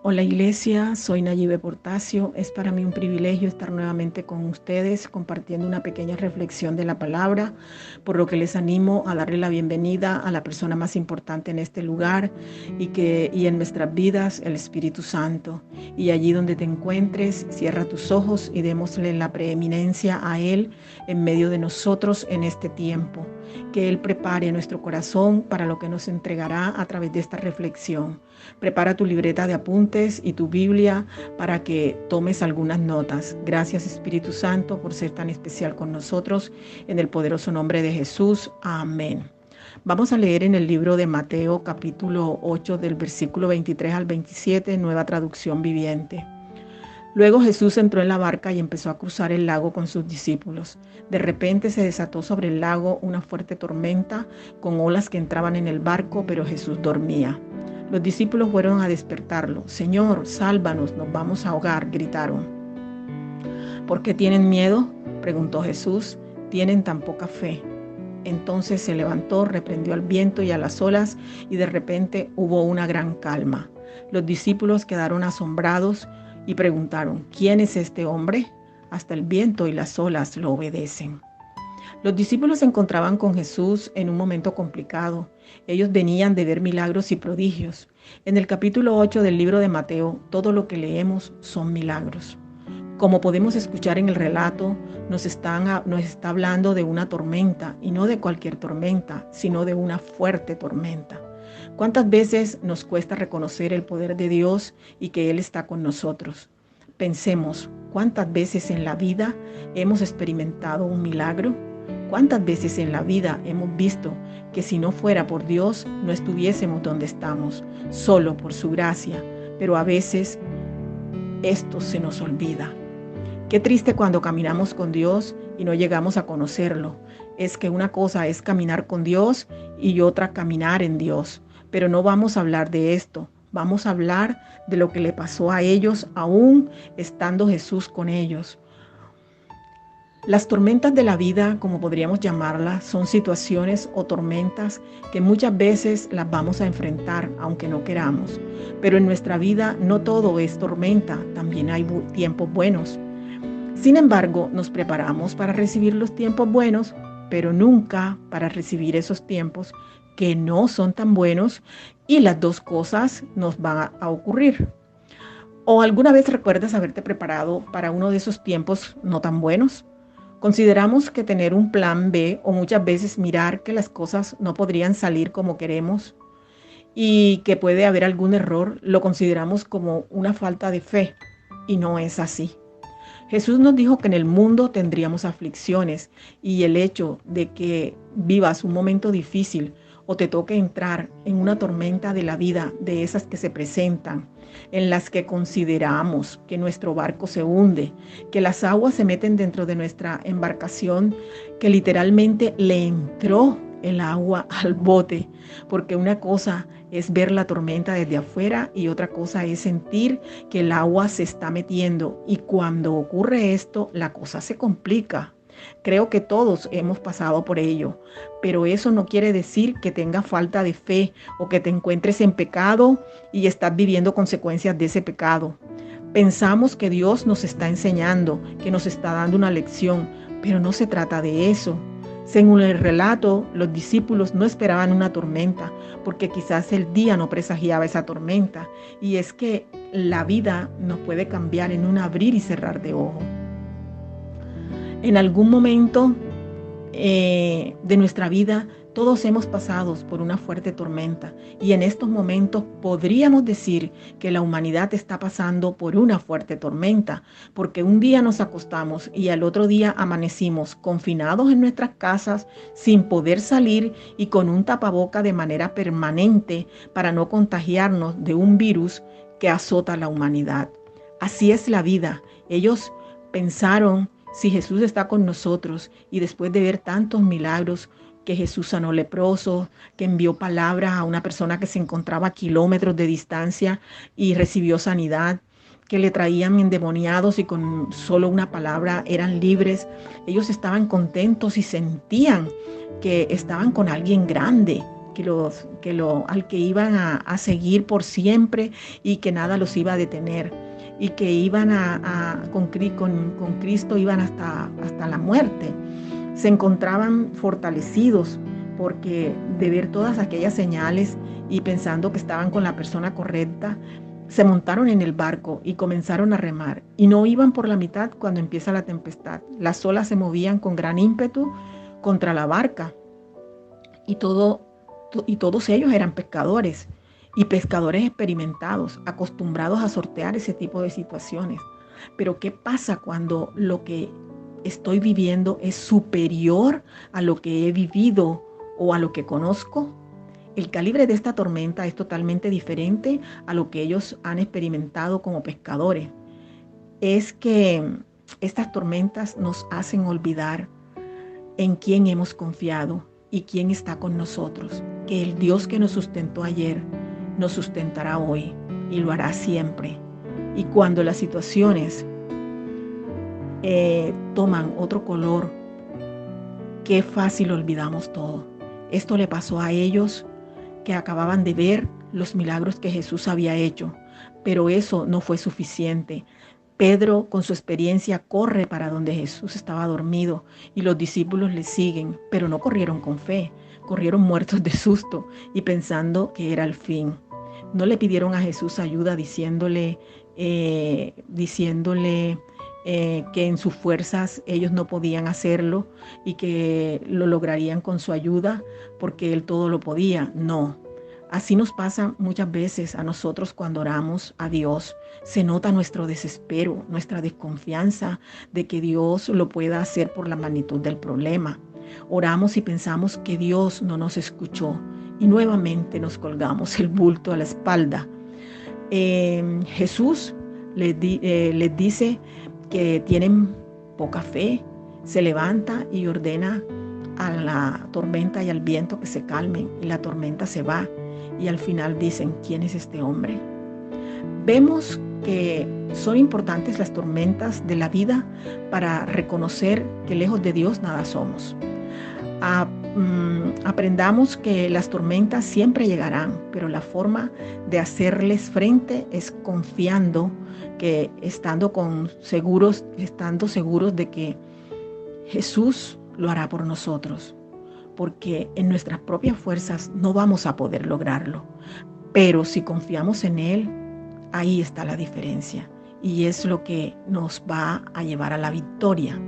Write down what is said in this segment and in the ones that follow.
Hola Iglesia, soy Nayibe Portacio. Es para mí un privilegio estar nuevamente con ustedes compartiendo una pequeña reflexión de la palabra, por lo que les animo a darle la bienvenida a la persona más importante en este lugar y en nuestras vidas, el Espíritu Santo. Y allí donde te encuentres, cierra tus ojos y démosle la preeminencia a Él en medio de nosotros en este tiempo. Que Él prepare nuestro corazón para lo que nos entregará a través de esta reflexión. Prepara tu libreta de apuntes y tu Biblia para que tomes algunas notas. Gracias Espíritu Santo por ser tan especial con nosotros. En el poderoso nombre de Jesús. Amén. Vamos a leer en el libro de Mateo capítulo 8 del versículo 23 al 27, nueva traducción viviente. Luego Jesús entró en la barca y empezó a cruzar el lago con sus discípulos. De repente se desató sobre el lago una fuerte tormenta con olas que entraban en el barco, pero Jesús dormía. Los discípulos fueron a despertarlo. Señor, sálvanos, nos vamos a ahogar, gritaron. ¿Por qué tienen miedo?, preguntó Jesús. Tienen tan poca fe. Entonces se levantó, reprendió al viento y a las olas, y de repente hubo una gran calma. Los discípulos quedaron asombrados y preguntaron, ¿quién es este hombre? Hasta el viento y las olas lo obedecen. Los discípulos se encontraban con Jesús en un momento complicado. Ellos venían de ver milagros y prodigios. En el capítulo 8 del libro de Mateo, todo lo que leemos son milagros. Como podemos escuchar en el relato, nos está hablando de una tormenta, y no de cualquier tormenta, sino de una fuerte tormenta. ¿Cuántas veces nos cuesta reconocer el poder de Dios y que Él está con nosotros? Pensemos, ¿cuántas veces en la vida hemos experimentado un milagro? ¿Cuántas veces en la vida hemos visto que si no fuera por Dios no estuviésemos donde estamos, solo por su gracia? Pero a veces esto se nos olvida. Qué triste cuando caminamos con Dios y no llegamos a conocerlo. Es que una cosa es caminar con Dios y otra caminar en Dios. Pero no vamos a hablar de esto. Vamos a hablar de lo que le pasó a ellos aún estando Jesús con ellos. Las tormentas de la vida, como podríamos llamarlas, son situaciones o tormentas que muchas veces las vamos a enfrentar, aunque no queramos. Pero en nuestra vida no todo es tormenta, también hay tiempos buenos. Sin embargo, nos preparamos para recibir los tiempos buenos, pero nunca para recibir esos tiempos que no son tan buenos, y las dos cosas nos van a ocurrir. ¿O alguna vez recuerdas haberte preparado para uno de esos tiempos no tan buenos? Consideramos que tener un plan B o muchas veces mirar que las cosas no podrían salir como queremos y que puede haber algún error, lo consideramos como una falta de fe, y no es así. Jesús nos dijo que en el mundo tendríamos aflicciones, y el hecho de que vivas un momento difícil o te toque entrar en una tormenta de la vida, de esas que se presentan, en las que consideramos que nuestro barco se hunde, que las aguas se meten dentro de nuestra embarcación, que literalmente le entró el agua al bote, porque una cosa es ver la tormenta desde afuera y otra cosa es sentir que el agua se está metiendo, y cuando ocurre esto, la cosa se complica. Creo que todos hemos pasado por ello, pero eso no quiere decir que tengas falta de fe o que te encuentres en pecado y estás viviendo consecuencias de ese pecado. Pensamos que Dios nos está enseñando, que nos está dando una lección, pero no se trata de eso. Según el relato, los discípulos no esperaban una tormenta, porque quizás el día no presagiaba esa tormenta, y es que la vida nos puede cambiar en un abrir y cerrar de ojos. En algún momento de nuestra vida, todos hemos pasado por una fuerte tormenta, y en estos momentos podríamos decir que la humanidad está pasando por una fuerte tormenta, porque un día nos acostamos y al otro día amanecimos confinados en nuestras casas, sin poder salir y con un tapaboca de manera permanente para no contagiarnos de un virus que azota a la humanidad. Así es la vida. Ellos pensaron, si Jesús está con nosotros, y después de ver tantos milagros, que Jesús sanó leprosos, que envió palabras a una persona que se encontraba a kilómetros de distancia y recibió sanidad, que le traían endemoniados y con solo una palabra eran libres. Ellos estaban contentos y sentían que estaban con alguien grande, al que iban a seguir por siempre y que nada los iba a detener y que iban con Cristo iban hasta la muerte. Se encontraban fortalecidos porque de ver todas aquellas señales y pensando que estaban con la persona correcta, se montaron en el barco y comenzaron a remar y no iban por la mitad cuando empieza la tempestad. Las olas se movían con gran ímpetu contra la barca y todos ellos eran pescadores y pescadores experimentados, acostumbrados a sortear ese tipo de situaciones. Pero ¿qué pasa cuando lo que estoy viviendo es superior a lo que he vivido o a lo que conozco? El calibre de esta tormenta es totalmente diferente a lo que ellos han experimentado como pescadores. Es que estas tormentas nos hacen olvidar en quién hemos confiado y quién está con nosotros. Que el Dios que nos sustentó ayer nos sustentará hoy y lo hará siempre. Y cuando las situaciones toman otro color, qué fácil olvidamos todo. Esto le pasó a ellos que acababan de ver los milagros que Jesús había hecho, pero eso no fue suficiente. Pedro, con su experiencia, corre para donde Jesús estaba dormido y los discípulos le siguen, pero no corrieron con fe, corrieron muertos de susto y pensando que era el fin. No le pidieron a Jesús ayuda diciéndole que en sus fuerzas ellos no podían hacerlo y que lo lograrían con su ayuda porque Él todo lo podía. No. Así nos pasa muchas veces a nosotros cuando oramos a Dios. Se nota nuestro desespero, nuestra desconfianza de que Dios lo pueda hacer por la magnitud del problema. Oramos y pensamos que Dios no nos escuchó y nuevamente nos colgamos el bulto a la espalda. Jesús les dice que tienen poca fe, se levanta y ordena a la tormenta y al viento que se calmen y la tormenta se va y al final dicen, ¿quién es este hombre? Vemos que son importantes las tormentas de la vida para reconocer que lejos de Dios nada somos. Aprendamos que las tormentas siempre llegarán, pero la forma de hacerles frente es confiando que estando seguros de que Jesús lo hará por nosotros, porque en nuestras propias fuerzas no vamos a poder lograrlo, pero si confiamos en Él, ahí está la diferencia y es lo que nos va a llevar a la victoria.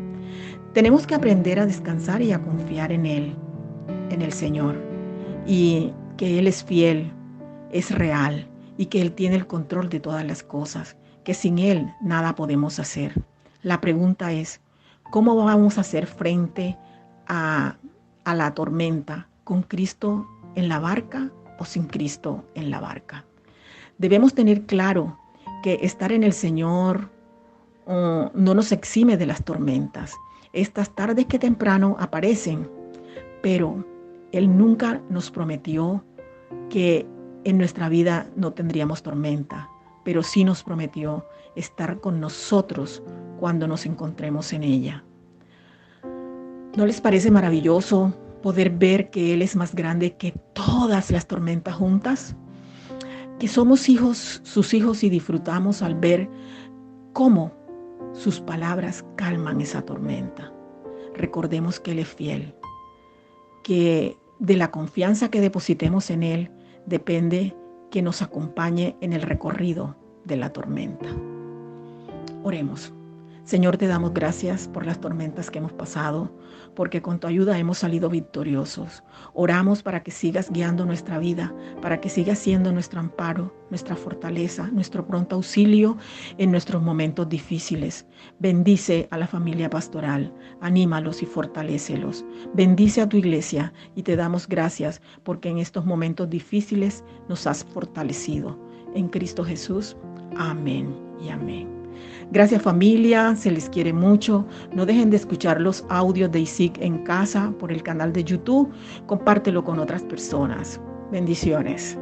Tenemos que aprender a descansar y a confiar en Él, en el Señor, y que Él es fiel, es real y que Él tiene el control de todas las cosas, que sin Él nada podemos hacer. La pregunta es, ¿cómo vamos a hacer frente a la tormenta? ¿Con Cristo en la barca o sin Cristo en la barca? Debemos tener claro que estar en el Señor no nos exime de las tormentas. Estas tardes que temprano aparecen, pero Él nunca nos prometió que en nuestra vida no tendríamos tormenta, pero sí nos prometió estar con nosotros cuando nos encontremos en ella. ¿No les parece maravilloso poder ver que Él es más grande que todas las tormentas juntas? Que somos hijos, sus hijos, y disfrutamos al ver cómo sus palabras calman esa tormenta. Recordemos que Él es fiel, que de la confianza que depositemos en Él depende que nos acompañe en el recorrido de la tormenta. Oremos. Señor, te damos gracias por las tormentas que hemos pasado, porque con tu ayuda hemos salido victoriosos. Oramos para que sigas guiando nuestra vida, para que sigas siendo nuestro amparo, nuestra fortaleza, nuestro pronto auxilio en nuestros momentos difíciles. Bendice a la familia pastoral, anímalos y fortalécelos. Bendice a tu iglesia y te damos gracias porque en estos momentos difíciles nos has fortalecido. En Cristo Jesús, amén y amén. Gracias familia, se les quiere mucho. No dejen de escuchar los audios de ISIC en casa por el canal de YouTube. Compártelo con otras personas. Bendiciones.